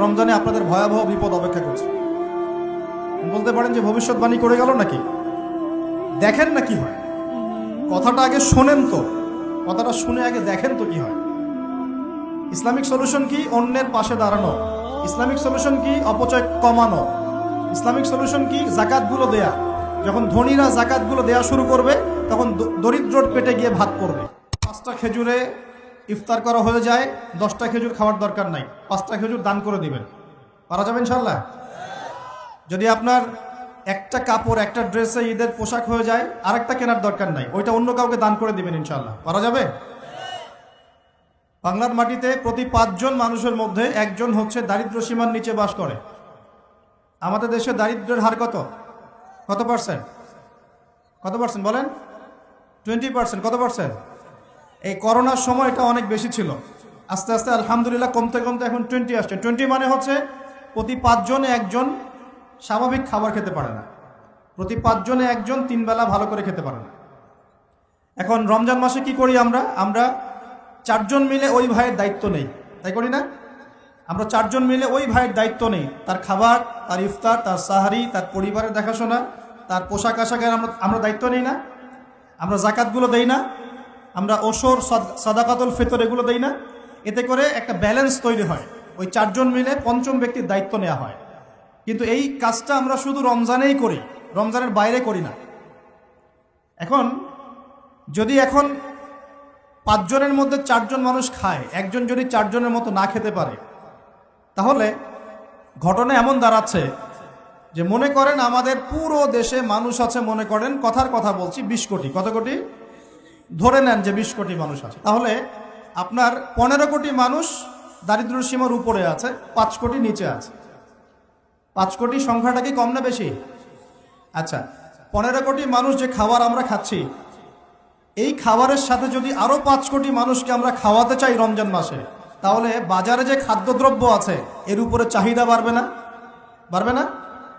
রমজানে আপনাদের ভয়াবহ বিপদ অপেক্ষা করছে। বলতে পারেন যে ভবিষ্যৎবাণী করে গেল নাকি? দেখেন না কি হয়। কথাটা আগে শোনেন তো, কথাটা শুনে আগে দেখেন তো কি হয়। ইসলামিক সলিউশন কি? অন্যের পাশে দাঁড়ানো। ইসলামিক সলিউশন কি? অপচয় কমানো। ইসলামিক সলিউশন কি? জাকাতগুলো দেয়া। যখন ধনীরা জাকাতগুলো দেয়া শুরু করবে তখন দরিদ্রর পেটে গিয়ে ভাত পড়বে। 5টা খেজুরে ইফতার করা হয়ে যায়, 10টা খেজুর খাওয়ার দরকার নাই, 5টা খেজুর দান করে দিবেন। পারা যাবে ইনশাল্লাহ? যদি আপনার একটা কাপড়, একটা ড্রেসে ঈদের পোশাক হয়ে যায়, আরেকটা কেনার দরকার নাই, ওইটা অন্য কাউকে দান করে দিবেন ইনশাল্লাহ। পারা যাবে? বাংলার মাটিতে প্রতি 5 জন মানুষের মধ্যে একজন হচ্ছে দারিদ্র সীমার নিচে বাস করে। আমাদের দেশে দারিদ্রের হার কত? কত পার্সেন্ট? কত পার্সেন্ট বলেন? 20%। কত পার্সেন্ট? এই করোনার সময় এটা অনেক বেশি ছিল, আস্তে আস্তে আলহামদুলিল্লাহ কমতে কমতে এখন 20 আসছে। 20 মানে হচ্ছে প্রতি 5 জনে একজন স্বাভাবিক খাবার খেতে পারে না, প্রতি 5 জনে একজন 3 বেলা ভালো করে খেতে পারে না। এখন রমজান মাসে কি করি আমরা? আমরা 4 জন মিলে ওই ভাইয়ের দায়িত্ব নেই, তাই করি না? আমরা 4 জন মিলে ওই ভাইয়ের দায়িত্ব নেই, তার খাবার, তার ইফতার, তার সাহারি, তার পরিবারের দেখাশোনা, তার পোশাক আশাকের আমরা দায়িত্ব নেই না? আমরা জাকাতগুলো দেই না? আমরা ওসর, সাদাকাতুল ফিতর এগুলো দেই না? এতে করে একটা ব্যালেন্স তৈরি হয়, ওই 4 জন মিলে 5ম ব্যক্তির দায়িত্ব নেওয়া হয়। কিন্তু এই কাজটা আমরা শুধু রমজানেই করি, রমজানের বাইরে করি না। এখন যদি 5 জনের মধ্যে 4 জন মানুষ খায়, একজন যদি 4 জনের মতো না খেতে পারে, তাহলে ঘটনা এমন দাঁড়াচ্ছে যে মনে করেন আমাদের পুরো দেশে মানুষ আছে, মনে করেন কথার কথা বলছি 20 কোটি। কত কোটি? ধরে নেন যে 20 কোটি মানুষ আছে, তাহলে আপনার 15 কোটি মানুষ দারিদ্র সীমার উপরে আছে, 5 কোটি নিচে আছে। 5 কোটি সংখ্যাটা কি কম না বেশি? আচ্ছা, 15 কোটি মানুষ যে খাবার আমরা খাচ্ছি, এই খাবারের সাথে যদি আরো 5 কোটি মানুষকে আমরা খাওয়াতে চাই রমজান মাসে, তাহলে বাজারে যে খাদ্যদ্রব্য আছে এর উপরে চাহিদা বাড়বে না? বাড়বে না?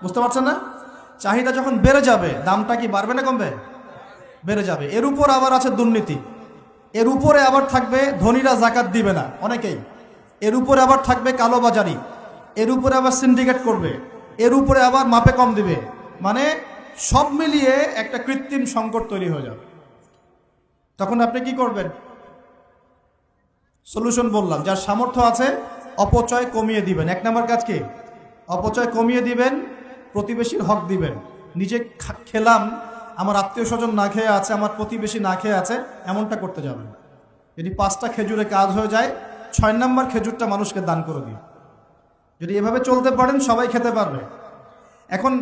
বুঝতে পারছেন না? চাহিদা যখন বেড়ে যাবে, দামটা কি বাড়বে না কমবে? বেড়ে যাবে। এর উপর আবার আছে দুর্নীতি, এর উপরে আবার থাকবে ধনীরা জাকাত দিবে না অনেকেই, এর উপরে আবার থাকবে কালোবাজারি, এর উপরে আবার সিন্ডিকেট করবে, এর উপরে আবার মাপে কম দিবে। মানে সব মিলিয়ে একটা কৃত্রিম সংকট তৈরি হয়ে যাবে। তখন আপনি কি করবেন? সলিউশন বললাম, যার সামর্থ্য আছে অপচয় কমিয়ে দিবেন। 1 নম্বর কাজ কি? অপচয় কমিয়ে দিবেন, প্রতিবেশীর হক দিবেন। নিজে খেলাম, আমার আত্মীয় স্বজন না খেয়ে আছে, আমার প্রতিবেশী না খেয়ে আছে, এমনটা করতে যাবেন না। যদি 5টা খেজুরে কাজ হয়ে যায়, 6 নম্বর খেজুরটা মানুষকে দান করে দিন। যদি এভাবে চলতে পারেন সবাই খেতে পারবে। এখন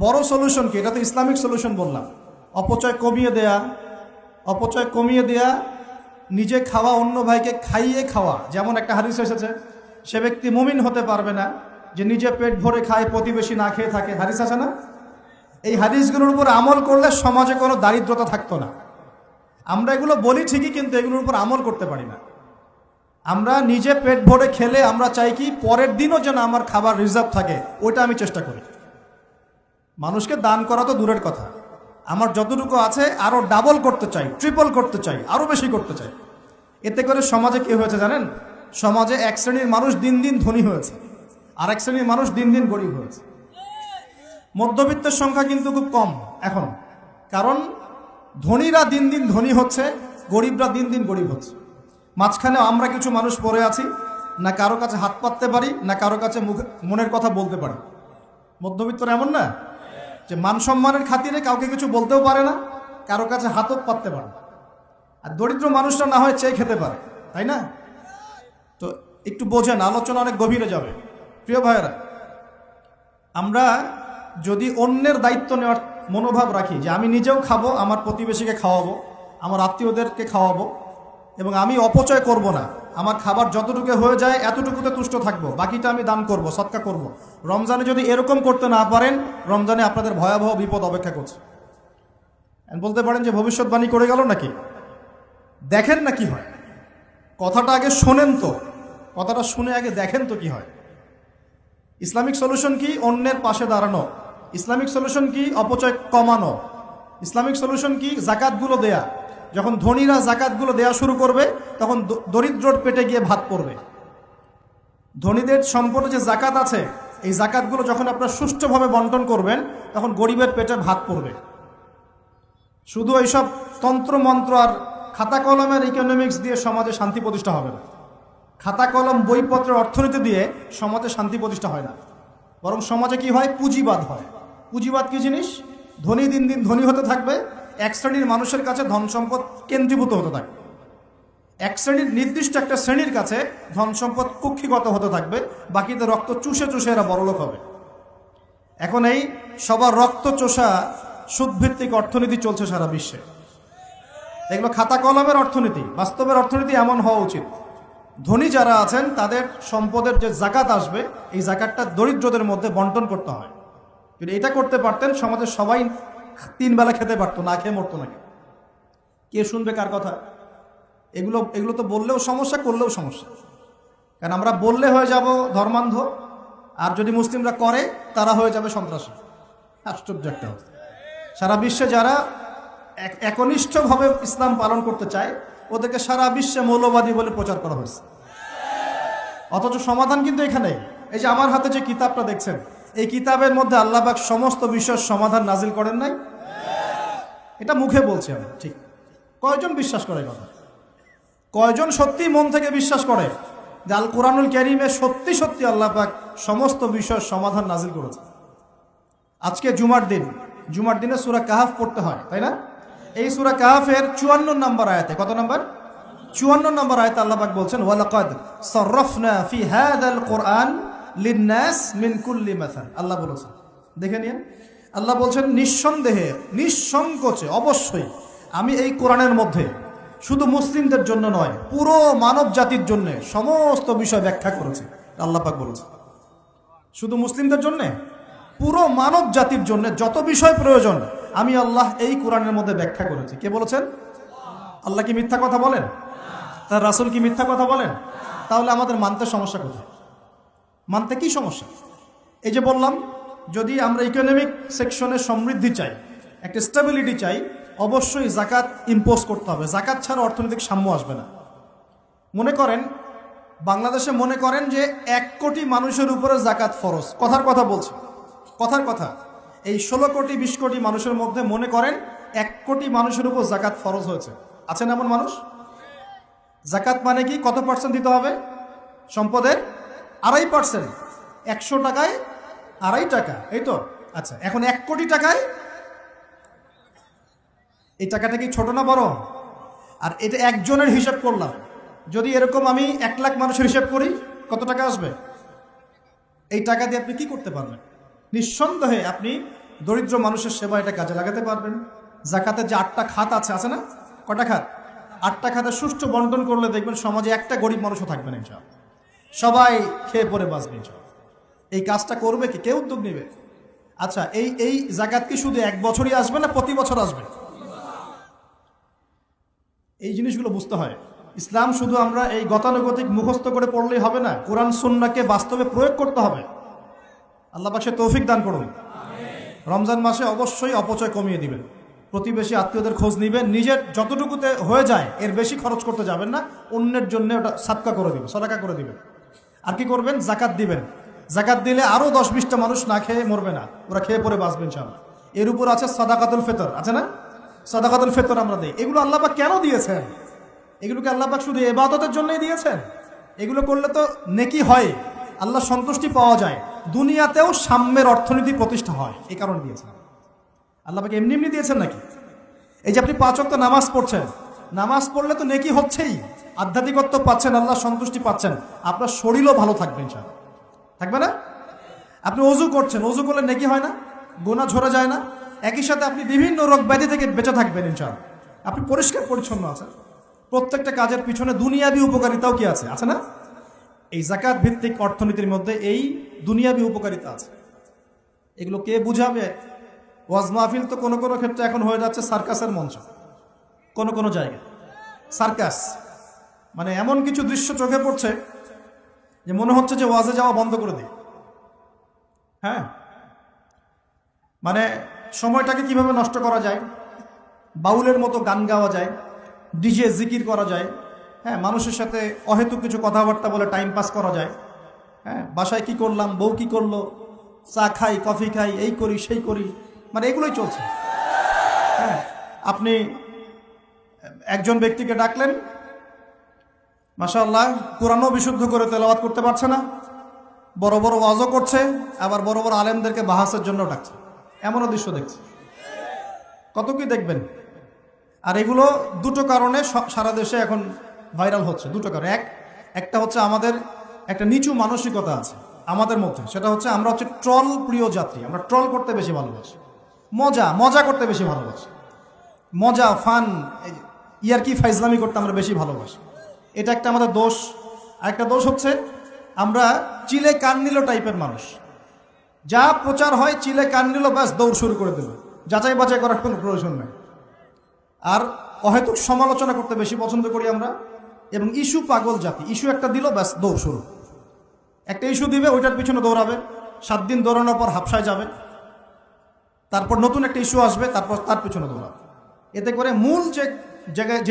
বড় সলিউশন কি? এটা তো ইসলামিক সলিউশন বললাম। অপচয় কমিয়ে দেয়া, অপচয় কমিয়ে দেয়া, নিজে খাওয়া, অন্য ভাইকে খাইয়ে খাওয়া। যেমন একটা হাদিস এসেছে, সে ব্যক্তি মুমিন হতে পারবে না যে নিজে পেট ভরে খায়, প্রতিবেশী না খেয়ে থাকে। হাদিস আছে না? এই হাদিসগুলোর উপর আমল করলে সমাজে কোনো দারিদ্রতা থাকতো না। আমরা এগুলো বলি ঠিকই, কিন্তু এগুলোর উপর আমল করতে পারি না। আমরা নিজে পেট ভরে খেলে আমরা চাই কি পরের দিনও যেন আমার খাবার রিজার্ভ থাকে, ওইটা আমি চেষ্টা করি। মানুষকে দান করা তো দূরের কথা, আমার যতটুকু আছে আরো ডাবল করতে চাই, ট্রিপল করতে চাই, আরো বেশি করতে চাই। এতে করে সমাজে কি হয়েছে জানেন? সমাজে এক শ্রেণীর মানুষ দিন দিন ধনী হয়েছে, আর এক শ্রেণীর মানুষ দিন দিন গরিব হয়েছে। মধ্যবিত্তের সংখ্যা কিন্তু খুব কম এখন, কারণ ধনীরা দিন দিন ধনী হচ্ছে, গরিবরা দিন দিন গরিব হচ্ছে। মাঝখানে আমরা কিছু মানুষ পড়ে আছি, না কারো কাছে হাত পাততে পারি, না কারো কাছে মনের কথা বলতে পারি। মধ্যবিত্তরা এমন না যে মান সম্মানের খাতিরে কাউকে কিছু বলতেও পারে না, কারো কাছে হাতও পাততে পারে। আর দরিদ্র মানুষরা না হয় চেয়ে খেতে পারে, তাই না? তো একটু বোঝেন, আলোচনা অনেক গভীরে যাবে। প্রিয় ভাইয়েরা, আমরা যদি অন্যের দায়িত্ব নেওয়ার মনোভাব রাখি যে আমি নিজেও খাবো, আমার প্রতিবেশীকে খাওয়াবো, আমার আত্মীয়দেরকে খাওয়াবো, এবং আমি অপচয় করব না, আমার খাবার যতটুকু হয়ে যায় এতটুকুতে তুষ্ট থাকবো, বাকিটা আমি দান করব, সদকা করব। রমজানে যদি এরকম করতে না পারেন, রমজানে আপনাদের ভয়াবহ বিপদ অপেক্ষা করছে। বলতে পারেন যে ভবিষ্যৎবাণী করে গেল নাকি? দেখেন না কি হয়। কথাটা আগে শোনেন তো, কথাটা শুনে আগে দেখেন তো কি হয়। ইসলামিক সলিউশন কি? অন্যের পাশে দাঁড়ানো। ইসলামিক সলিউশন কি? অপচয় কমানো। ইসলামিক সলিউশন কি? জাকাতগুলো দেয়া। যখন ধনীরা জাকাতগুলো দেয়া শুরু করবে তখন দরিদ্রর পেটে গিয়ে ভাত পড়বে। ধনীদের সম্পদে যে জাকাত আছে, এই জাকাতগুলো যখন আপনারা সুষ্ঠুভাবে বন্টন করবেন, তখন গরিবের পেটে ভাত পড়বে। শুধু এইসব তন্ত্রমন্ত্র আর খাতা কলমের ইকোনমিক্স দিয়ে সমাজে শান্তি প্রতিষ্ঠা হবে না। খাতা কলম বইপত্রের অর্থনীতি দিয়ে সমাজে শান্তি প্রতিষ্ঠা হয় না, বরং সমাজে কি হয়? পুঁজিবাদ হয়। পুঁজিবাদ কি জিনিস? ধনী দিন দিন ধনী হতে থাকবে, এক শ্রেণীর মানুষের কাছে ধন সম্পদ কেন্দ্রীভূত হতে থাকবে, এক শ্রেণীর নির্দিষ্ট একটা শ্রেণীর কাছে ধন সম্পদ কুক্ষিগত হতে থাকবে, বাকিদের রক্ত চুষে চুষে এরা বড়লোক হবে। এখন এই সবার রক্ত চোষা সুদভিত্তিক অর্থনীতি চলছে সারা বিশ্বে। এগুলো খাতা কলমের অর্থনীতি। বাস্তবের অর্থনীতি এমন হওয়া উচিত, ধনী যারা আছেন তাদের সম্পদের যে জাকাত আসবে, এই জাকাতটা দরিদ্রদের মধ্যে বন্টন করতে হয়। যদি এটা করতে পারতেন, সমাজের সবাই 3 বেলা খেতে পারতো, না খেয়ে মরতো না। কে শুনবে কার কথা? এগুলো তো বললেও সমস্যা, করলেও সমস্যা। কারণ আমরা বললে হয়ে যাব ধর্মান্ধ, আর যদি মুসলিমরা করে তারা হয়ে যাবে সন্ত্রাসী। আশ্চর্য একটা অবস্থা। সারা বিশ্বে যারা একনিষ্ঠভাবে ইসলাম পালন করতে চায়, ওদেরকে সারা বিশ্বে মৌলবাদী বলে প্রচার করা হয়েছে। অথচ সমাধান কিন্তু এখানেই। এই যে আমার হাতে যে কিতাবটা দেখছেন, এই কিতাবের মধ্যে আল্লাহ পাক সমস্ত বিষয়ের সমাধান নাজিল করেন নাই? এটা মুখে বলছি আমি, ঠিক। কয়জন বিশ্বাস করে কথা? কয়জন সত্যি মন থেকে বিশ্বাস করে যে আল কোরআনুল কারীমে সত্যি সত্যি আল্লাহ পাক সমস্ত বিষয়ের সমাধান নাজিল করেছে? আজকে জুমার দিন, জুমার দিনে সূরা কাহফ পড়তে হয়, তাই না? এই সূরা কাহফের 54 নম্বর আয়াতে, কত নম্বর? 54 নম্বর আয়াতে আল্লাহ পাক বলছেন, ওয়ালাকাদ সাররাফনা ফি হাযাল কুরআন লিন-নাস মিন কুল্লি মাসাল। আল্লাহ বলেছেন, দেখে নিন। আল্লাহ বলছেন, নিঃসন্দেহে, নিঃসংকোচে, অবশ্যই আমি এই কোরআনের মধ্যে শুধু মুসলিমদের জন্য নয়, পুরো মানব জাতির জন্য সমস্ত বিষয় ব্যাখ্যা করেছি। আল্লাহ পাক বলেছেন, শুধু মুসলিমদের জন্য, পুরো মানব জাতির জন্য যত বিষয় প্রয়োজন আমি আল্লাহ এই কোরআনের মধ্যে ব্যাখ্যা করেছি। কে বলেছেন? আল্লাহ কি মিথ্যা কথা বলেন? তার রাসূল কি মিথ্যা কথা বলেন? তাহলে আমাদের মানতে সমস্যা কোথায়? মানতে কি সমস্যা? এই যে বললাম, যদি আমরা ইকোনমিক সেকশনে সমৃদ্ধি চাই, একটা স্টেবিলিটি চাই, অবশ্যই জাকাত ইম্পোজ করতে হবে। জাকাত ছাড়া অর্থনৈতিক সাম্য আসবে না। মনে করেন বাংলাদেশে, মনে করেন যে 1 কোটি মানুষের উপরে জাকাত ফরজ। কথার কথা বলছি, কথার কথা। এই 16 কোটি 20 কোটি মানুষের মধ্যে মনে করেন 1 কোটি মানুষের উপর জাকাত ফরজ হয়েছে। আছেন এমন মানুষ? জাকাত মানে কি? কত পার্সেন্ট দিতে হবে সম্পদের? 2.5%। 100 টাকায় 2.5 টাকা, এই তো। আচ্ছা, এখন 1 কোটি টাকায় এই টাকাটা কি ছোট না বড়? আর এটা একজনের হিসাব করলাম। যদি এরকম আমি 1 লাখ মানুষের হিসাব করি, কত টাকা আসবে? এই টাকা দিয়ে আপনি কি করতে পারবেন? নিঃসন্দেহে আপনি দরিদ্র মানুষের সেবা এটা কাজে লাগাতে পারবেন। জাকাতের যে 8টা খাত আছে না? কটা খাত? 8টা খাতে সুষ্ঠু বন্টন করলে দেখবেন সমাজে একটা গরিব মানুষও থাকবে না ইনশাআল্লাহ। সবাই খেয়ে পরে বাঁচবে ইনশাআল্লাহ। এই কাজটা করবে কি? কে উদ্যোগ নেবে? আচ্ছা, এই জাকাত কি শুধু 1 বছরই আসবে না প্রতি বছর আসবে? এই জিনিসগুলো বুঝতে হয়। ইসলাম শুধু আমরা এই গতানুগতিক মুখস্থ করে পড়লেই হবে না, কোরআন সুন্নাহকে বাস্তবে প্রয়োগ করতে হবে। আল্লাহ পাক সে তৌফিক দান করুন। রমজান মাসে অবশ্যই অপচয় কমিয়ে দিবেন, প্রতিবেশী আত্মীয়দের খোঁজ নিবেন, নিজের যতটুকুতে হয়ে যায় এর বেশি খরচ করতে যাবেন না, অন্যের জন্য ওটা সাদকা করে দিবেন, সদকা করে দিবেন। আর কি করবেন? জাকাত দিবেন। জাকাত দিলে আরও 10-20টা মানুষ না খেয়ে মরবে না, ওরা খেয়ে পরে বাঁচবে ইনশাআল্লাহ। এর উপর আছে সাদাকাতুল ফিতর, আছে না? সাদাকাতুল ফিতর আমরা দিই। এগুলো আল্লাহ পাক কেন দিয়েছেন? এগুলোকে আল্লাহ পাক শুধু ইবাদতের জন্যই দিয়েছেন? এগুলো করলে তো নেকি হয়, আল্লাহ সন্তুষ্টি পাওয়া যায়, দুনিয়াতেও সাম্যের অর্থনীতি প্রতিষ্ঠা হয়, এই কারণে দিয়েছেন। আল্লাহ পাক এমনি এমনি দিয়েছেন নাকি? এই যে আপনি 5 ওয়াক্ত নামাজ পড়ছেন, নামাজ পড়লে তো নেকি হচ্ছেই, আধ্যাত্মিকত্ব পাচ্ছেন, আল্লাহ সন্তুষ্টি পাচ্ছেন, আপনার শরীরও ভালো থাকবে ইনশাআল্লাহ, থাকবে না? আপনি ওযু করছেন, ওযু করলে নেকি হয় না? গুনাহ ঝরে যায় না? একই সাথে আপনি বিভিন্ন রোগ ব্যাধি থেকে বেঁচে থাকবেন ইনশাআল্লাহ। আপনি পরিষ্কার পরিচ্ছন্ন আছেন। প্রত্যেকটা কাজের পিছনে দুনিয়াবি উপকারিতাও কি আছে? আছে না? এই জাকাত ভিত্তিক অর্থনীতির মধ্যে এই দুনিয়াবি উপকারিতা আছে। এগুলো কে বুঝাবে? ওয়াজ মাহফিল তো কোনো কোনো ক্ষেত্রে এখন হয়ে যাচ্ছে সার্কাসের মঞ্চ। কোনো কোনো জায়গায় সার্কাস, মানে এমন কিছু দৃশ্য চোখে পড়ছে যে মনে হচ্ছে যে ওয়াজে যাওয়া বন্ধ করে দিই। হ্যাঁ, মানে সময়টাকে কিভাবে নষ্ট করা যায়, বাউলের মতো গান গাওয়া যায়, ডিজে জিকির করা যায়, হ্যাঁ, মানুষের সাথে অহেতুক কিছু কথাবার্তা বলে টাইম পাস করা যায়, হ্যাঁ, বাসায় কি করলাম, বউ কি করলো, চা খাই, কফি খাই, এই করি সেই করি, মানে এগুলোই চলছে। হ্যাঁ, আপনি একজন ব্যক্তিকে ডাকলেন, মাশাআল্লাহ কোরআনও বিশুদ্ধ করে তেলাওয়াত করতে পারছে না, বড় বড় ওয়াজও করছে, আবার বড় বড় আলেমদেরকে বাহাসের জন্য ডাকছে। এমনও দৃশ্য দেখছে, কত কি দেখবেন। আর এগুলো দুটো কারণে সারা দেশে এখন ভাইরাল হচ্ছে। দুটো কারণ, একটা হচ্ছে আমাদের একটা নিচু মানসিকতা আছে আমাদের মধ্যে, সেটা হচ্ছে আমরা হচ্ছে ট্রল প্রিয় যাত্রী। আমরা ট্রল করতে বেশি ভালোবাসি, মজা করতে বেশি ভালোবাসি, মজা ফান ইয়ারকি ফাইজলামি করতে আমরা বেশি ভালোবাসি। এটা একটা আমাদের দোষ। আরেকটা দোষ হচ্ছে আমরা চিলে কান নিল টাইপের মানুষ। যা প্রচার হয় চিলে কান নিল, ব্যাস দৌড় শুরু করে দিল, যাচাই বাছাই করার কোনো প্রয়োজন নেই। আর অহেতুক সমালোচনা করতে বেশি পছন্দ করি আমরা, এবং ইস্যু পাগল জাতি। ইস্যু একটা দিল, ব্যাস দৌড় শুরু। একটা ইস্যু দিবে, ওইটার পিছনে দৌড়াবে, 7 দিন দৌড়ানোর পর হাফসায় যাবে, তারপর নতুন একটা ইস্যু আসবে, তারপর তার পিছনে দৌড়াবে। এতে করে মূল যে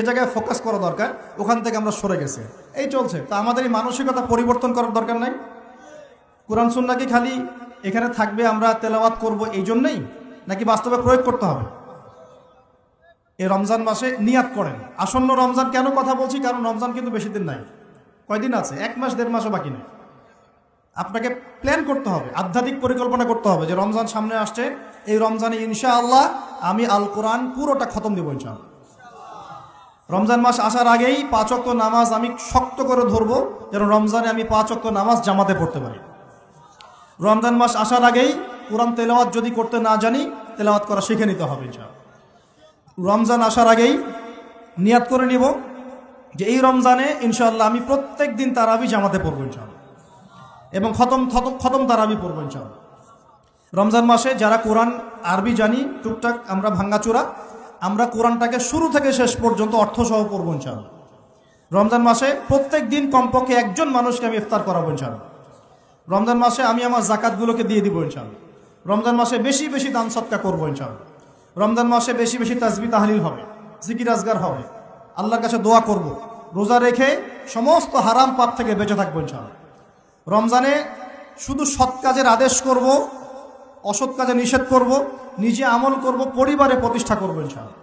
জায়গায় ফোকাস করা দরকার ওখান থেকে আমরা সরে গেছি। এই চলছে। তা আমাদের এই মানসিকতা পরিবর্তন করার দরকার নাই। কোরআন সুন্নাহ কি খালি এখানে থাকবে, আমরা তেলাওয়াত করব এই জন্যই, নাকি বাস্তবে প্রয়োগ করতে হবে? এই রমজান মাসে নিয়াত করেন। আসন্ন রমজান কেন কথা বলছি? কারণ রমজান কিন্তু বেশি দিন নাই, কয়দিন আছে, 1 মাস 1.5 মাসও বাকি নেই। আপনাকে প্ল্যান করতে হবে, আধ্যাত্মিক পরিকল্পনা করতে হবে যে রমজান সামনে আসছে, এই রমজানে ইনশাআল্লাহ আমি আল কোরআন পুরোটা খতম দেবো ইনশাআল্লাহ। রমজান মাস আসার আগেই 5 ওয়াক্ত নামাজ আমি শক্ত করে ধরবো, যেন রমজানে আমি 5 ওয়াক্ত নামাজ জামাতে পড়তে পারি। রমজান মাস আসার আগেই কোরআন তেলাওয়াত যদি করতে না জানি, তেলাওয়াত করা শিখে নিতে হবে ইনশাআল্লাহ। রমজান আসার আগেই নিয়াত করে নিব যে এই রমজানে ইনশাআল্লাহ আমি প্রত্যেক দিন তারাবি জামাতে পড়বো ইনশাআল্লাহ, এবং খতম তারাবি পড়বো ইনশাআল্লাহ। রমজান মাসে যারা কোরআন আরবি জানি টুকটাক আমরা ভাঙ্গাচোরা, আমরা কোরআনটাকে শুরু থেকে শেষ পর্যন্ত অর্থসহ পড়বো ইনশাআল্লাহ। রমজান মাসে প্রত্যেক দিন কমপক্ষে একজন মানুষকে আমি ইফতার করাবো ইনশাআল্লাহ। রমজান মাসে আমি আমার জাকাতগুলোকে দিয়ে দিব ইনশাআল্লাহ। রমজান মাসে বেশি বেশি দান সদকা করবো ইনশাআল্লাহ। রমজান মাসে বেশি বেশি তাসবিহ তাহলিল হবে, জিকির আজগার হবে, আল্লাহর কাছে দোয়া করব, রোজা রেখে সমস্ত হারাম পাপ থেকে বেঁচে থাকবো ইনশাআল্লাহ। রমজানে শুধু সৎ কাজের আদেশ করব, অসৎ কাজে নিষেধ করব, নিজে আমল করব, পরিবারে প্রতিষ্ঠা করবো ইনশাআল্লাহ।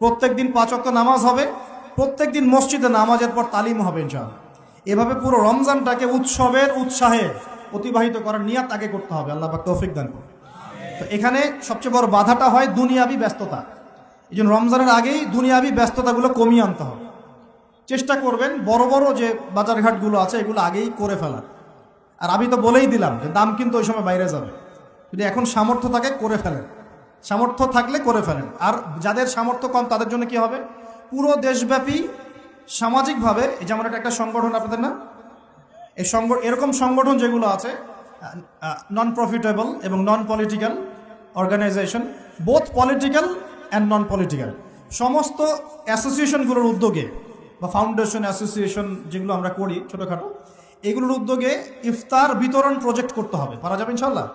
প্রত্যেক দিন 5 ওয়াক্ত নামাজ হবে, প্রত্যেক দিন মসজিদে নামাজের পর তালিম হবে ইনশাআল্লাহ। এভাবে পুরো রমজানটাকে উৎসবের উৎসাহে অতিবাহিত করার নিয়াত আগে করতে হবে। আল্লাহ পাক তৌফিক দান করুন। তো এখানে সবচেয়ে বড় বাধাটা হয় দুনিয়াবি ব্যস্ততা। এই জন্য রমজানের আগেই দুনিয়াবি ব্যস্ততাগুলো কমিয়ে আনতে হবে। চেষ্টা করবেন বড় বড় যে বাজারঘাটগুলো আছে এগুলো আগেই করে ফেলার। আর আমি তো বলেই দিলাম যে দাম কিন্তু ওই সময় বাইরে যাবে, যদি এখন সামর্থ্য থাকে করে ফেলেন, সামর্থ্য থাকলে করে ফেলেন। আর যাদের সামর্থ্য কম তাদের জন্য কি হবে, পুরো দেশব্যাপী সামাজিকভাবে, যেমন একটা সংগঠন আপনাদের না, এই এরকম সংগঠন যেগুলো আছে নন প্রফিটেবল এবং non political organisation, both political and non political, সমস্ত অ্যাসোসিয়েশনগুলোর উদ্যোগে বা ফাউন্ডেশন অ্যাসোসিয়েশন যেগুলো আমরা করি ছোটোখাটো, এগুলোর উদ্যোগে ইফতার বিতরণ প্রজেক্ট করতে হবে। পারা যাবে ইনশাল্লাহ।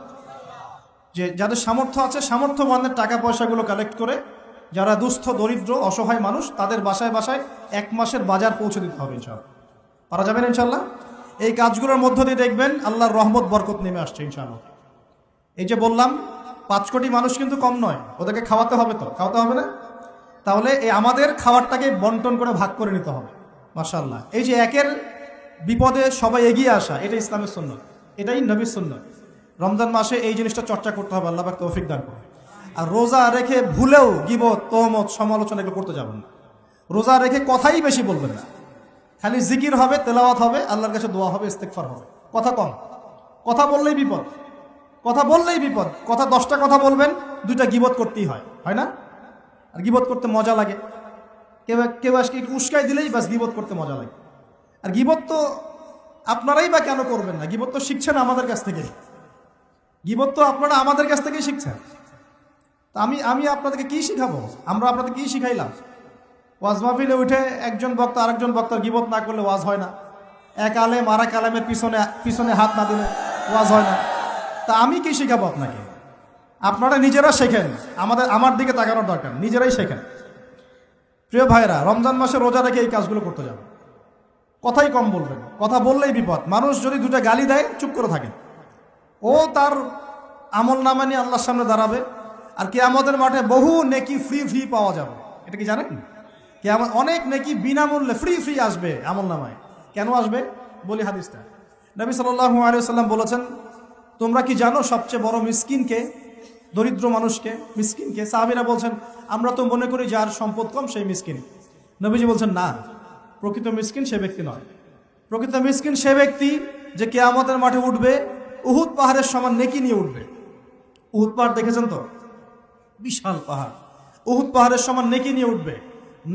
যে যাদের সামর্থ্য আছে সামর্থ্যবানদের টাকা পয়সাগুলো কালেক্ট করে, যারা দুস্থ দরিদ্র অসহায় মানুষ তাদের বাসায় বাসায় 1 মাসের বাজার পৌঁছে দিতে হবে ইনশাআল্লাহ। পারা যাবেন ইনশাআল্লাহ। এই কাজগুলোর মধ্য দিয়ে দেখবেন আল্লাহর রহমত বরকত নেমে আসছে ইনশাআল্লাহ। এই যে বললাম 5 কোটি মানুষ কিন্তু কম নয়, ওদেরকে খাওয়াতে হবে, তো খাওয়াতে হবে না? তাহলে এই আমাদের খাবারটাকে বন্টন করে ভাগ করে নিতে হবে। মাশাআল্লাহ। এই যে একের বিপদে সবাই এগিয়ে আসা, এটা ইসলামের সুন্নাত, এটাই নবীর সুন্নাত। রমজান মাসে এই জিনিসটা চর্চা করতে হবে। আল্লাহ পাক তৌফিক দান করুন। আর রোজা রেখে ভুলেও গীবত, তহমত, সমালোচনা এগুলো করতে যাবেন না। রোজা রেখে কথাই বেশি বলবেন না, খালি জিকির হবে, তেলাওয়াত হবে, আল্লাহর কাছে দোয়া হবে, ইস্তেগফার হবে। কথা কম, কথা বললেই বিপদ, কথা বললেই বিপদ। কথা 10টা কথা বলবেন, 2টা গীবত করতেই হয়, হয় না? আর গীবত করতে মজা লাগে। কেউ আজকে উস্কাই দিলেই বাস গীবত করতে মজা লাগে। আর গীবত তো আপনারাই বা কেন করবেন না? গীবত তো শিখছেন আমাদের কাছ থেকে, গীবত তো আপনারা আমাদের কাছ থেকেই শিখছেন। তা আমি আপনাদেরকে কি শিখাবো? আমরা আপনাদের কি শিখাইলাম? ওয়াজ মাহফিলে উঠে একজন বক্তা আরেকজন বক্তার গীবত না করলে ওয়াজ হয় না। এক আলেম আর এক আলেমের পিছনে হাত না দিলে ওয়াজ হয় না। তা আমি কি শিখাবো আপনাকে? আপনারা নিজেরা শেখেন, আমার দিকে তাকানোর দরকার, নিজেরাই শেখেন। প্রিয় ভাইরা, রমজান মাসে রোজা রেখে এই কাজগুলো করতে যাবেন। কথাই কম বলবেন, কথা বললেই বিপদ। মানুষ যদি দুটা গালি দেয় চুপ করে থাকে, ও তার আমল নামা নিয়ে আল্লাহর সামনে দাঁড়াবে। আর কিয়ামতের মাঠে বহু নেকি ফ্রি ফ্রি পাওয়া যাবে। এটা কি জানেন? কিয়ামত অনেক নেকি বিনামূল্যে ফ্রি ফ্রি আসবে আমল নামায়। কেন আসবে বলি হাদিসটা। নবী সাল্লাল্লাহু আলাইহি ওয়াসাল্লাম বলেছেন, তোমরা কি জানো সবচেয়ে বড় মিসকিনকে, দরিদ্র মানুষকে, মিসকিনকে? সাহাবীরা বলছেন, আমরা তো মনে করি যার সম্পদ কম সেই মিসকিন। নবীজি বলছেন, না, প্রকৃত মিসকিন সে ব্যক্তি নয়। প্রকৃত মিসকিন সে ব্যক্তি যে কিয়ামতের মাঠে উঠবে উহুদ পাহাড়ের সমান নেকি নিয়ে উঠবে। উহুদ পাহাড় দেখেছেন তো? বিশাল পাহাড়। উহুদ পাহাড়ের সমান নেকি নিয়ে উঠবে।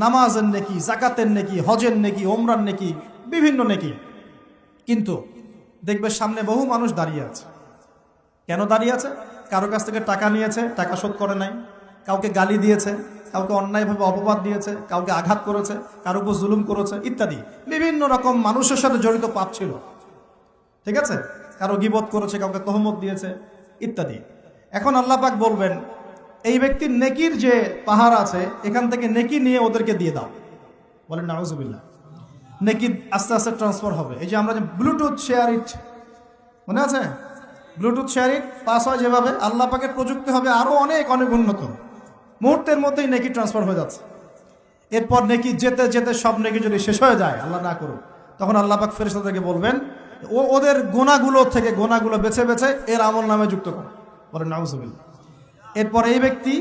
নামাজের নেকি, জাকাতের নেকি, হজের নেকি, ওমরার নেকি, বিভিন্ন নেকি। কিন্তু দেখবে সামনে বহু মানুষ দাঁড়িয়ে আছে। কেন দাঁড়িয়ে আছে? কারো কাছ থেকে টাকা নিয়েছে, টাকা শোধ করে নাই, কাউকে গালি দিয়েছে, কাউকে অন্যায়ভাবে অপবাদ দিয়েছে, কাউকে আঘাত করেছে, কারো উপর জুলুম করেছে ইত্যাদি। বিভিন্ন রকম মানুষের সাথে জড়িত পাপ ছিল, ঠিক আছে? কারো গীবত করেছে, কাউকে তহমত দিয়েছে ইত্যাদি। এখন আল্লাহ পাক বলবেন, এই ব্যক্তির নেকির যে পাহাড় আছে এখান থেকে নেকি নিয়ে ওদেরকে দিয়ে দাও। বলেন নাউজুবিল্লাহ। নেকি আস্তে আস্তে ট্রান্সফার হবে। এই যে আমরা যে ব্লুটুথ শেয়ার ইট, মনে আছে? ব্লুটুথ শেয়ার ইট পাস হয় যেভাবে, আল্লাহ পাকের প্রযুক্তি হবে আরো অনেক অনেক উন্নত। মুহূর্তের মধ্যেই নেকি ট্রান্সফার হয়ে যাচ্ছে। এরপর নেকি যেতে যেতে সব নেকি যদি শেষ হয়ে যায়, আল্লাহ না করুক, তখন আল্লাহ পাক ফেরেশতাদেরকে বলবেন, ওদের গোনাগুলো থেকে গোনাগুলো বেছে বেছে এর আমল নামে যুক্ত করো। বলেন নাউজুবিল্লাহ। এরপর এই ব্যক্তি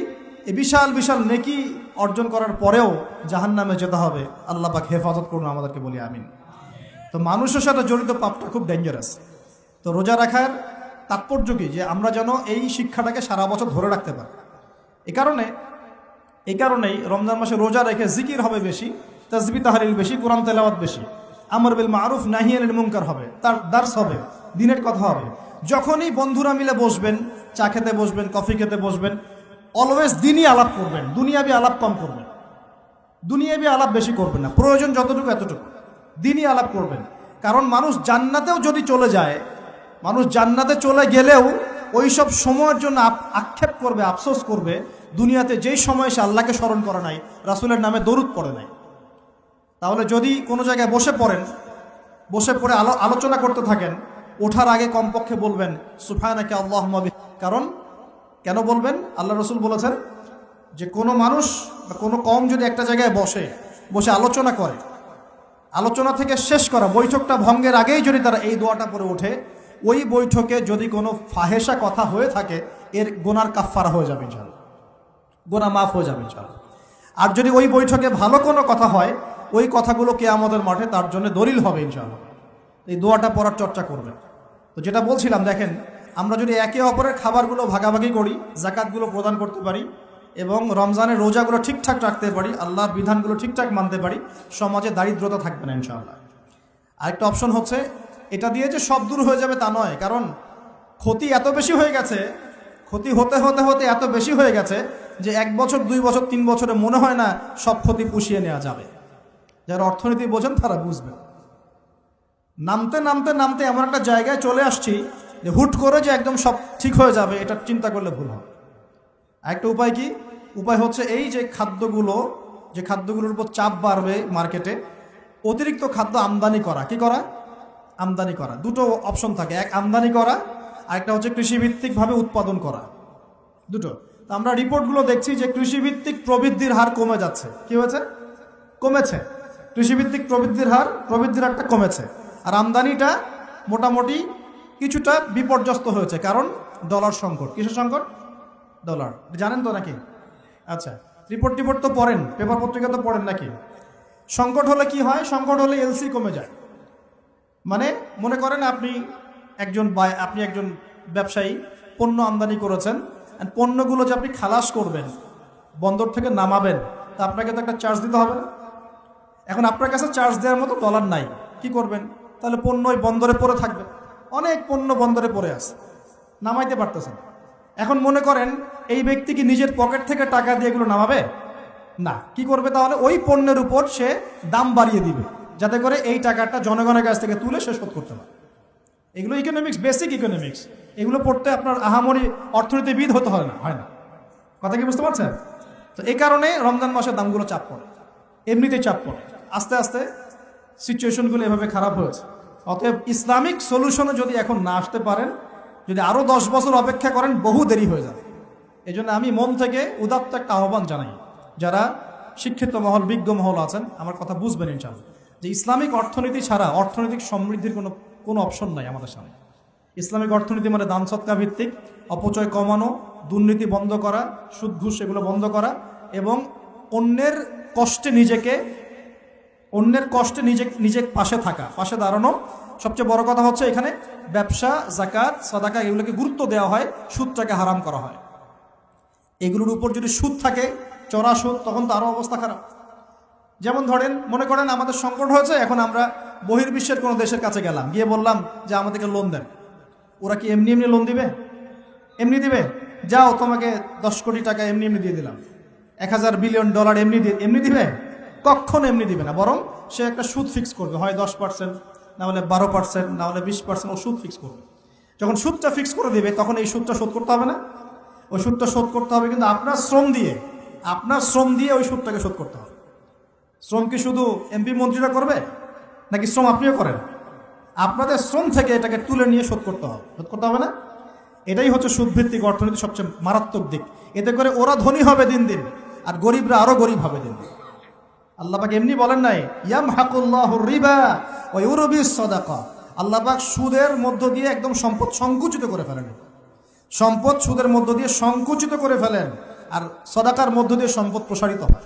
এই বিশাল বিশাল নেকি অর্জন করার পরেও জাহান্নামে যেতে হবে। আল্লাহ পাক হেফাজত করুন আমাদেরকে, বলি আমিন। তো মানুষের সাথে জড়িত পাপটা খুব ডেঞ্জারাস। তো রোজা রাখার তাৎপর্য কি? যে আমরা যেন এই শিক্ষাটাকে সারা বছর ধরে রাখতে পারি। এই কারণেই রমজান মাসে রোজা রেখে জিকির হবে বেশি, তাসবিহ তাহলিল বেশি, কোরআন তেলাওয়াত বেশি, আমর বিল মারুফ নাহি আনিল মুনকার হবে, তার দার্স হবে, দিনের কথা হবে। যখনই বন্ধুরা মিলে বসবেন, চা খেতে বসবেন, কফি খেতে বসবেন, অলওয়েজ দিনই আলাপ করবেন, দুনিয়াবি আলাপ কম করবেন, দুনিয়াবি আলাপ বেশি করবেন না, প্রয়োজন যতটুকু এতটুকু দিনই আলাপ করবেন। কারণ মানুষ জান্নাতেও যদি চলে যায়, মানুষ জান্নাতে চলে গেলেও ওই সব সময়ের জন্য আক্ষেপ করবে, আফসোস করবে, দুনিয়াতে যেই সময় সে আল্লাহকে স্মরণ করে নাই, রাসূলের নামে দরুদ পড়ে নাই। তাহলে যদি কোনো জায়গায় বসে পড়েন, বসে পড়ে আলোচনা করতে থাকেন, ওঠার আগে কমপক্ষে বলবেন সুবহানাকা আল্লাহুম্মা বিহামদিক। কারণ কেন বলবেন? আল্লাহ রাসূল বলেছেন যে কোনো মানুষ বা কোনো কওম যদি একটা জায়গায় বসে আলোচনা করে, আলোচনা থেকে শেষ করা বৈঠকটা ভঙ্গের আগেই যদি তারা এই দোয়াটা পড়ে ওঠে, ওই বৈঠকে যদি কোনো ফাহেসা কথা হয়ে থাকে এর গুনার কাফফারা হয়ে যাবে ইনশাআল্লাহ, গুনাহ মাফ হয়ে যাবে ইনশাআল্লাহ। আর যদি ওই বৈঠকে ভালো কোনো কথা হয়, ওই কথাগুলো কিয়ামতের মাঠে তার জন্য দলিল হবে ইনশাআল্লাহ। এই দোয়াটা পড়ার চর্চা করবেন। তো যেটা বলছিলাম, দেখেন আমরা যদি একে অপরের খাবারগুলো ভাগাভাগি করি, জাকাতগুলো প্রদান করতে পারি এবং রমজানের রোজাগুলো ঠিকঠাক রাখতে পারি, আল্লাহর বিধানগুলো ঠিকঠাক মানতে পারি, সমাজে দারিদ্রতা থাকবে না ইনশাআল্লাহ। আরেকটা অপশন হচ্ছে, এটা দিয়ে যে সব দূর হয়ে যাবে তা নয়। কারণ ক্ষতি এত বেশি হয়ে গেছে, ক্ষতি হতে হতে হতে এত বেশি হয়ে গেছে যে 1 বছর 2 বছর 3 বছরে মনে হয় না সব ক্ষতি পুষিয়ে নেওয়া যাবে। যারা অর্থনীতি বোঝেন তারা বুঝবেন। নামতে নামতে নামতে এমন একটা জায়গায় চলে আসছি যে হুট করে যে একদম সব ঠিক হয়ে যাবে, এটা চিন্তা করলে ভুল হবে। আরেকটা উপায় কি? উপায় হচ্ছে এই যে খাদ্যগুলোর উপর চাপ বাড়বে মার্কেটে, অতিরিক্ত খাদ্য আমদানি করা। কি করা? আমদানি করা। দুটো অপশন থাকে, এক আমদানি করা, আরেকটা হচ্ছে কৃষিভিত্তিকভাবে উৎপাদন করা। দুটো। তো আমরা রিপোর্টগুলো দেখছি যে কৃষিভিত্তিক প্রবৃদ্ধির হার কমে যাচ্ছে। কি হয়েছে? কমেছে। কৃষিভিত্তিক প্রবৃদ্ধির হারটা কমেছে। আর আমদানিটা মোটামুটি কিছুটা বিপর্যস্ত হয়েছে। কারণ ডলার সংকট। কিসের সংকট? ডলার। জানেন তো নাকি? আচ্ছা, রিপোর্ট তো পড়েন, পেপার পত্রিকা তো পড়েন নাকি? সংকট হলে কি হয়? সংকট হলে এলসি কমে যায়। মানে মনে করেন আপনি একজন ব্যবসায়ী, পণ্য আমদানি করেছেন, পণ্যগুলো যে আপনি খালাস করবেন, বন্দর থেকে নামাবেন, তা আপনাকে তো একটা চার্জ দিতে হবে না? এখন আপনার কাছে চার্জ দেওয়ার মতো ডলার নাই, কি করবেন? তাহলে পণ্য ওই বন্দরে পড়ে থাকবে। অনেক পণ্য বন্দরে পড়ে আছে, নামাইতে পারতেছেন। এখন মনে করেন এই ব্যক্তি কি নিজের পকেট থেকে টাকা দিয়ে এগুলো নামাবে? না। কি করবে তাহলে? ওই পণ্যের উপর সে দাম বাড়িয়ে দিবে, যাতে করে এই টাকাটা জনগণের কাছ থেকে তুলে সে শোধ করতে পারে। এগুলো ইকোনমিক্স, বেসিক ইকোনমিক্স। এগুলো পড়তে আপনার আহামরি অর্থনীতিবিদ হতে হয় না। কথা কি বুঝতে পারছেন? তো এই কারণে রমজান মাসে দামগুলো চাপ পড়ে, এমনিতেই চাপ পড়ে। আস্তে আস্তে সিচুয়েশনগুলো এভাবে খারাপ হয়েছে। অতএব ইসলামিক সলিউশনে যদি এখন না আসতে পারেন, যদি আরও 10 বছর অপেক্ষা করেন, বহু দেরি হয়ে যাবে। এই জন্য আমি মন থেকে উদাত্ত একটা আহ্বান জানাই, যারা শিক্ষিত মহল, বিজ্ঞ মহল আছেন, আমার কথা বুঝবেন ইনশাআল্লাহ, যে ইসলামিক অর্থনীতি ছাড়া অর্থনৈতিক সমৃদ্ধির কোনো অপশন নাই আমাদের সামনে। ইসলামিক অর্থনীতি মানে দান সৎকা ভিত্তিক, অপচয় কমানো, দুর্নীতি বন্ধ করা, সুদ ঘুষ এগুলো বন্ধ করা, এবং অন্যের কষ্টে নিজে পাশে থাকা, পাশে দাঁড়ানো। সবচেয়ে বড় কথা হচ্ছে এখানে ব্যবসা, যাকাত, সাদাকা এগুলোকে গুরুত্ব দেওয়া হয়, সুদটাকে হারাম করা হয়। এগুলোর উপর যদি সুদ থাকে, চড়া সুদ, তখন তো আরও অবস্থা খারাপ। যেমন ধরেন, মনে করেন আমাদের সংকট হয়েছে, এখন আমরা বহির্বিশ্বের কোনো দেশের কাছে গেলাম, গিয়ে বললাম যে আমাদেরকে লোন দেন। ওরা কি এমনি এমনি লোন দিবে? এমনি দিবে? যাও, তোমাকে 10 কোটি টাকা এমনি এমনি দিয়ে দিলাম, 1000 বিলিয়ন ডলার এমনি দিবে? কখনো এমনি দিবে না। বরং সে একটা সুদ ফিক্স করবে, হয় 10%, না হলে 12%, না হলে 20%, ও সুদ ফিক্স করবে। যখন সুদটা ফিক্স করে দিবে, তখন এই সুদটা শোধ করতে হবে না? ওই সুদটা শোধ করতে হবে, কিন্তু আপনার শ্রম দিয়ে ওই সুদটাকে শোধ করতে হবে। শ্রম কি শুধু এমপি মন্ত্রীরা করবে, নাকি শ্রম আপনিও করেন? আপনাদের শ্রম থেকে এটাকে তুলে নিয়ে শোধ করতে হবে না? এটাই হচ্ছে সুদভিত্তিক অর্থনীতির সবচেয়ে মারাত্মক দিক। এতে করে ওরা ধনী হবে দিন দিন, আর গরিবরা আরো গরিব হবে দিন দিন। আল্লাহ পাক এমনি বলেন নাই, ইয়ামহাকুল্লাহুর রিবা ওয়া ইউরবিস সাদাকা। আল্লাহ পাক সুদের মধ্য দিয়ে একদম সম্পদ সংকুচিত করে ফেলেন। সম্পদ সুদের মধ্য দিয়ে সংকুচিত করে ফেলেন, আর সাদাকার মধ্য দিয়ে সম্পদ প্রসারিত হয়।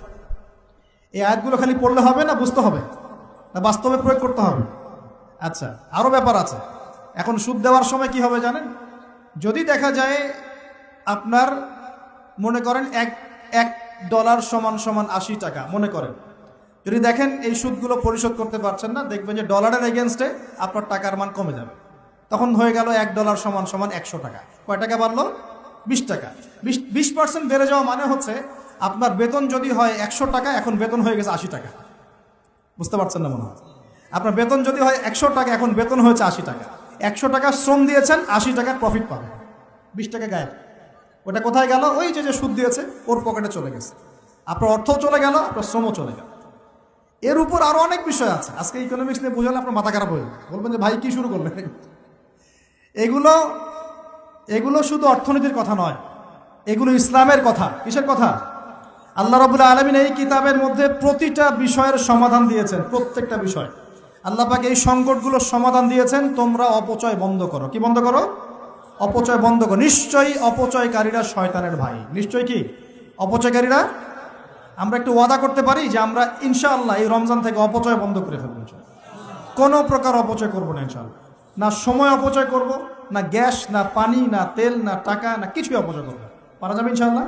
এই আয়াতগুলো খালি পড়লে হবে না, বুঝতে হবে, না বাস্তবে প্রয়োগ করতে হবে? আচ্ছা, আরো ব্যাপার আছে। এখন সুদ দেওয়ার সময় কি হবে জানেন? যদি দেখা যায় আপনার, মনে করেন $1 সমান 80 টাকা, মনে করেন, যদি দেখেন এই সুদগুলো পরিশোধ করতে পারছেন না, দেখবেন যে ডলারের এগেনস্টে আপনার টাকার মান কমে যাবে। তখন হয়ে গেল $1 সমান 100 টাকা। কয় টাকা বাড়লো? 20 টাকা। 20% বেড়ে যাওয়া মানে হচ্ছে আপনার বেতন যদি হয় 100 টাকা, এখন বেতন হয়ে গেছে 80 টাকা। বুঝতে পারছেন না মনে হয়? আপনার বেতন যদি হয় 100 টাকা, এখন বেতন হয়েছে 80 টাকা। 100 টাকা শ্রম দিয়েছেন, 80 টাকার প্রফিট পাবেন, 20 টাকা গায়েব। ওটা কোথায় গেল? ওই যে সুদ দিয়েছে ওর পকেটে চলে গেছে। আপনার অর্থও চলে গেল, আপনার শ্রমও চলে গেল। এর উপর আরো অনেক বিষয় আছে। আজকে ইকোনমিক্স নিয়ে বোঝালে আপনার মাথা খারাপ হয়ে যাবে, বলবেন যে ভাই কি শুরু করলেন। এগুলো শুধু অর্থনীতির কথা নয়, এগুলো ইসলামের কথা। কিসের কথা? আল্লাহ রাব্বুল আলামিন এই কিতাবের মধ্যে প্রতিটা বিষয়ের সমাধান দিয়েছেন। প্রত্যেকটা বিষয় আল্লাহ পাক এই সংকটগুলোর সমাধান দিয়েছেন। তোমরা অপচয় বন্ধ করো। কি বন্ধ করো? অপচয় বন্ধ করো। নিশ্চয়ই অপচয়কারীরা শয়তানের ভাই। নিশ্চয়ই কি অপচয়কারীরা? আমরা একটু ওয়াদা করতে পারি যে আমরা ইনশাআল্লাহ এই রমজান থেকে অপচয় বন্ধ করে ফেলবো। কোনো প্রকার অপচয় করবো না ইনশাআল্লাহ। না সময় অপচয় করব, না গ্যাস, না পানি, না তেল, না টাকা, না কিছুই অপচয় করবো। পারা যাবে ইনশাআল্লাহ?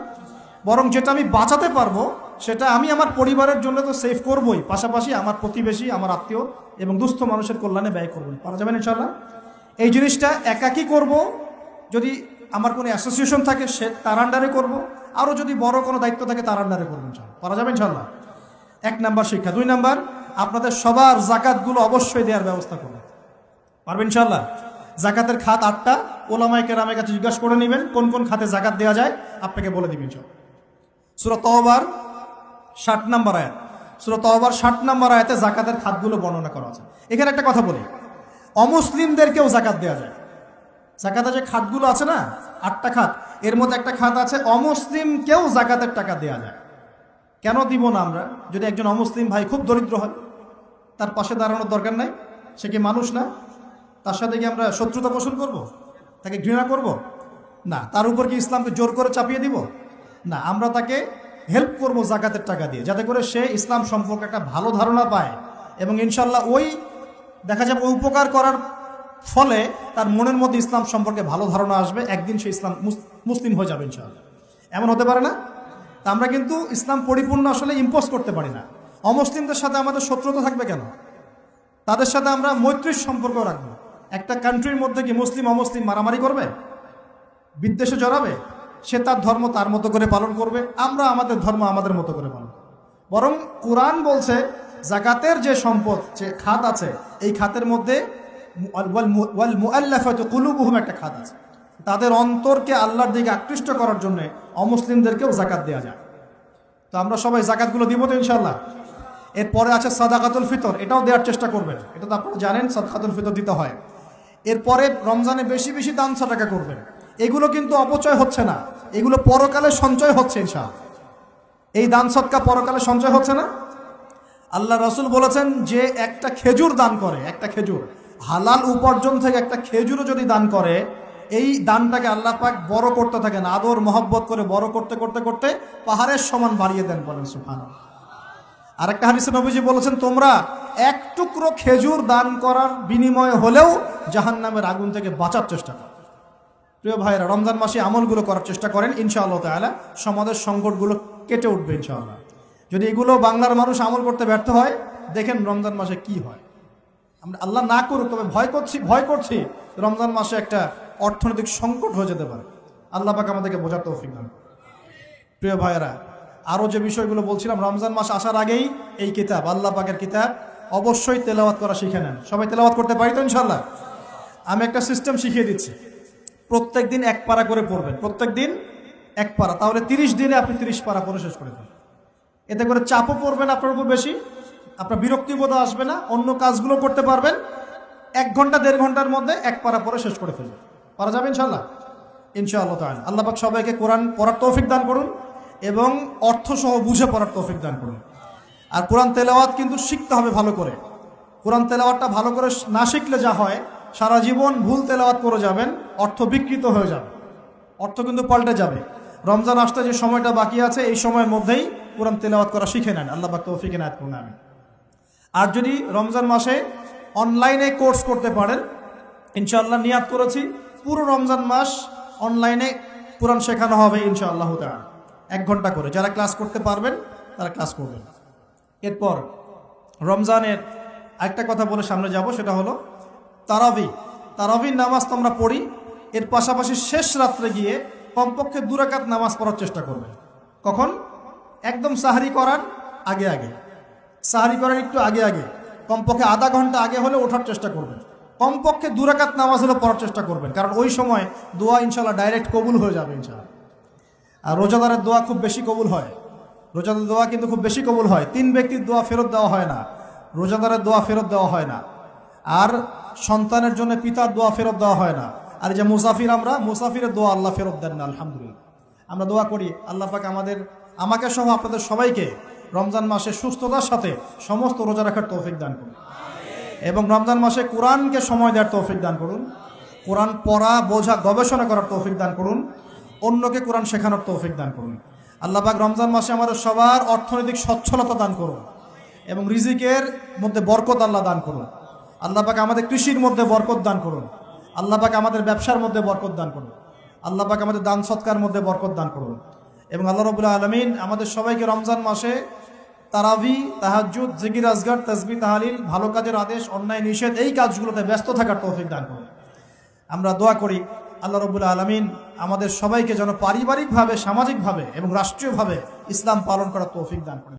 বরং যেটা আমি বাঁচাতে পারবো সেটা আমি আমার পরিবারের জন্য তো সেভ করবই, পাশাপাশি আমার প্রতিবেশী, আমার আত্মীয় এবং দুস্থ মানুষের কল্যাণে ব্যয় করবো। পারা যাবেন ইনশাআল্লাহ? এই জিনিসটা একাকী করব, যদি আমার কোনো অ্যাসোসিয়েশন থাকে সে তার আন্ডারে করবো, আরও যদি বড় কোনো দায়িত্ব থাকে তার আন্ডারে করবো ইনশাআল্লাহ। পারা যাবে ইনশাআল্লাহ? 1 নাম্বার শিক্ষা। 2 নাম্বার, আপনাদের সবার জাকাতগুলো অবশ্যই দেওয়ার ব্যবস্থা করবেন। পারবেন ইনশাআল্লাহ? জাকাতের খাত 8টা। ওলামায়ে কেরামের কাছে জিজ্ঞাসা করে নেবেন কোন কোন খাতে জাকাত দেওয়া যায়, আপনাকে বলে দিবেন ইনশাআল্লাহ। সূরা তাওবার 60 নম্বর আয়াত। সূরা তাওবার 60 নম্বর আয়াতে জাকাতের খাতগুলো বর্ণনা করা আছে। এখানে একটা কথা বলি, অমুসলিমদেরকেও জাকাত দেওয়া যায়। জাকাতের যে খাতগুলো আছে না, 8টা খাত, এর মধ্যে একটা খাত আছে অমুসলিমকেও জাকাতের টাকা দেওয়া যায়। কেন দিব না আমরা? যদি একজন অমুসলিম ভাই খুব দরিদ্র হয়, তার পাশে দাঁড়ানোর দরকার নাই? সে কি মানুষ না? তার সাথে কি আমরা শত্রুতা পোষণ করব? তাকে ঘৃণা করব? না। তার উপর কি ইসলামকে জোর করে চাপিয়ে দিব? না। আমরা তাকে হেল্প করব জাকাতের টাকা দিয়ে, যাতে করে সে ইসলাম সম্পর্কে একটা ভালো ধারণা পায়, এবং ইনশাল্লাহ ওই দেখা যাবে ওই উপকার করার ফলে তার মনের মধ্যে ইসলাম সম্পর্কে ভালো ধারণা আসবে। একদিন সে মুসলিম হয়ে যাবে ইনশাআল্লাহ। এমন হতে পারে না? তা আমরা কিন্তু ইসলাম পরিপূর্ণ আসলে ইম্পোজ করতে পারি না। অমুসলিমদের সাথে আমাদের শত্রুতা থাকবে কেন? তাদের সাথে আমরা মৈত্রীর সম্পর্ক রাখবো। একটা কান্ট্রির মধ্যে কি মুসলিম অমুসলিম মারামারি করবে, বিদ্বেষে জড়াবে? সে তার ধর্ম তার মতো করে পালন করবে, আমরা আমাদের ধর্ম আমাদের মতো করে পালন করব। বরং কুরআন বলছে জাকাতের যে সম্পদ, যে খাত আছে, এই খাতের মধ্যে ওয়াল মুআল্লাফাতু কুলুবুহুম একটা খাত আছে। তাদের অন্তরকে আল্লাহর দিকে আকৃষ্ট করার জন্য অমুসলিমদেরকেও জাকাত দেওয়া যায়। তো আমরা সবাই জাকাতগুলো দিব তো ইনশাআল্লাহ? এরপরে আছে সাদাকাতুল ফিতর, এটাও দেওয়ার চেষ্টা করবেন। এটা তো আপনারা জানেন সাদাকাতুল ফিতর দিতে হয়। এরপরে রমজানে বেশি বেশি দান সাদাকা করবেন। এগুলো কিন্তু অপচয় হচ্ছে না, এগুলো পরকালে সঞ্চয় হচ্ছে ইনশাআল্লাহ। এই দান সদকা পরকালে সঞ্চয় হচ্ছে না। আল্লাহ রাসূল বলেছেন যে একটা খেজুর দান করে, একটা খেজুর হালাল উপার্জন থেকে একটা খেজুরও যদি দান করে, এই দানটাকে আল্লাহ পাক বড় করতে থাকেন, আদর মহব্বত করে বড় করতে করতে করতে পাহাড়ের সমান বাড়িয়ে দেন। বলেন সুবহানাল্লাহ। আরেকটা হাদিসে নবীজি বলেছেন, তোমরা এক টুকরো খেজুর দান করার বিনিময়ে হলেও জাহান্নামের আগুন থেকে বাঁচার চেষ্টা করো। প্রিয় ভাইরা, রমজান মাসে আমলগুলো করার চেষ্টা করেন, ইনশাআল্লাহ তাআলা সমাজের সংকটগুলো কেটে উঠবে ইনশাআল্লাহ। যদি এগুলো বাংলার মানুষ আমল করতে ব্যর্থ হয়, দেখেন রমজান মাসে কি হয়। আমরা আল্লাহ না করুক, তবে ভয় করছি রমজান মাসে একটা অর্থনৈতিক সংকট হয়ে যেতে পারে। আল্লাহ পাক আমাদেরকে বোঝার তৌফিক দান। প্রিয় ভাইয়েরা, আরও যে বিষয়গুলো বলছিলাম, রমজান মাস আসার আগেই এই কিতাব, আল্লাহ পাকের কিতাব, অবশ্যই তেলাওয়াত করা শিখে নেন। সবাই তেলাওয়াত করতে পারি তো ইনশাআল্লাহ? আমি একটা সিস্টেম শিখিয়ে দিচ্ছি। প্রত্যেক দিন এক পারা করে পড়বেন, প্রত্যেক দিন এক পারা, তাহলে 30 দিনে আপনি 30 পারা পড়ে শেষ করে দেবেন। এতে করে চাপও পড়বেন আপনার উপর বেশি, আপনার বিরক্তিবোধ আসবে না, অন্য কাজগুলো করতে পারবেন। 1 ঘন্টা 1.5 ঘন্টার মধ্যে এক পারা পড়ে শেষ করে ফেলবেন। পারা যাবে ইনশাআল্লাহ? ইনশাআল্লাহ তাআলা। আল্লাহ পাক সবাইকে কোরআন পড়ার তৌফিক দান করুন এবং অর্থসহ বুঝে পড়ার তৌফিক দান করুন। আর কোরআন তেলাওয়াত কিন্তু শিখতে হবে ভালো করে। কোরআন তেলাওয়াতটা ভালো করে না শিখলে যা হয়, সারা জীবন ভুল তেলাওয়াত করে যাবেন, অর্থ বিকৃত হয়ে যাবে, অর্থ কিন্তু পাল্টে যাবে। রমজান আসতে যে সময়টা বাকি আছে, এই সময়ের মধ্যেই কোরআন তেলাওয়াত করা শিখে নেন। আল্লাহ পাক তৌফিক এনায়েত করুন, আমিন। আর যদি রমজান মাসে অনলাইনে কোর্স করতে পারেন, ইনশাআল্লাহ নিয়াত করেছি পুরো রমজান মাস অনলাইনে কোরআন শেখানো হবে ইনশাআল্লাহ তাআলা, 1 ঘন্টা করে। যারা ক্লাস করতে পারবেন তারা ক্লাস করবেন। এরপর রমজানের আরেকটা কথা বলে সামনে যাব, সেটা হলো তারাবির নামাজ তো আমরা পড়ি। এর পাশাপাশি শেষ রাত্রে গিয়ে কমপক্ষে 2 রাকাত নামাজ পড়ার চেষ্টা করবেন। কখন? একদম সাহারি করার আগে আগে, সাহারি করার একটু আগে আগে, কমপক্ষে আধা ঘন্টা আগে হলে ওঠার চেষ্টা করবেন। কমপক্ষে 2 রাকাত নামাজ হলে পড়ার চেষ্টা করবেন, কারণ ওই সময় দোয়া ইনশাআল্লাহ ডাইরেক্ট কবুল হয়ে যাবে ইনশাআল্লাহ। আর রোজাদারের দোয়া খুব বেশি কবুল হয়, রোজাদারের দোয়া কিন্তু খুব বেশি কবুল হয়। 3 ব্যক্তির দোয়া ফেরত দেওয়া হয় না, রোজাদারের দোয়া ফেরত দেওয়া হয় না। আর সন্তানের জন্য পিতার দোয়া ফেরত দেওয়া হয় না। আর যে মুসাফির, আমরা মুসাফিরের দোয়া আল্লাহ ফেরত দেন না। আলহামদুলিল্লাহ, আমরা দোয়া করি আল্লাহ পাক আমাকে সহ আপনাদের সবাইকে রমজান মাসে সুস্থতার সাথে সমস্ত রোজা রাখার তৌফিক দান করুন এবং রমজান মাসে কোরআনকে সময় দেওয়ার তৌফিক দান করুন, কোরআন পড়া, বোঝা, গবেষণা করার তৌফিক দান করুন, অন্যকে কোরআন শেখানোর তৌফিক দান করুন। আল্লাহ পাক রমজান মাসে আমাদের সবার অর্থনৈতিক সচ্ছলতা দান করুন এবং রিজিকের মধ্যে বরকত আল্লাহ দান করুন। আল্লাহ পাক আমাদের কৃষির মধ্যে বরকত দান করুন, আল্লাহ পাক আমাদের ব্যবসার মধ্যে বরকত দান করুন, আল্লাহ পাক আমাদের দান সৎকার মধ্যে বরকত দান করুন। এবং আল্লাহ রাব্বুল আলামিন আমাদের সবাইকে রমজান মাসে তারাবি, তাহাজ্জুদ, জিকির, আজগার, তাসবিহ, তাহলিল, ভালো কাজের আদেশ, অন্যায় নিষেধ, এই কাজগুলোতে ব্যস্ত থাকার তৌফিক দান করুন। আমরা দোয়া করি আল্লাহ রাব্বুল আলামিন আমাদের সবাইকে যেন পারিবারিকভাবে, সামাজিকভাবে এবং রাষ্ট্রীয়ভাবে ইসলাম পালন করার তৌফিক দান করেন।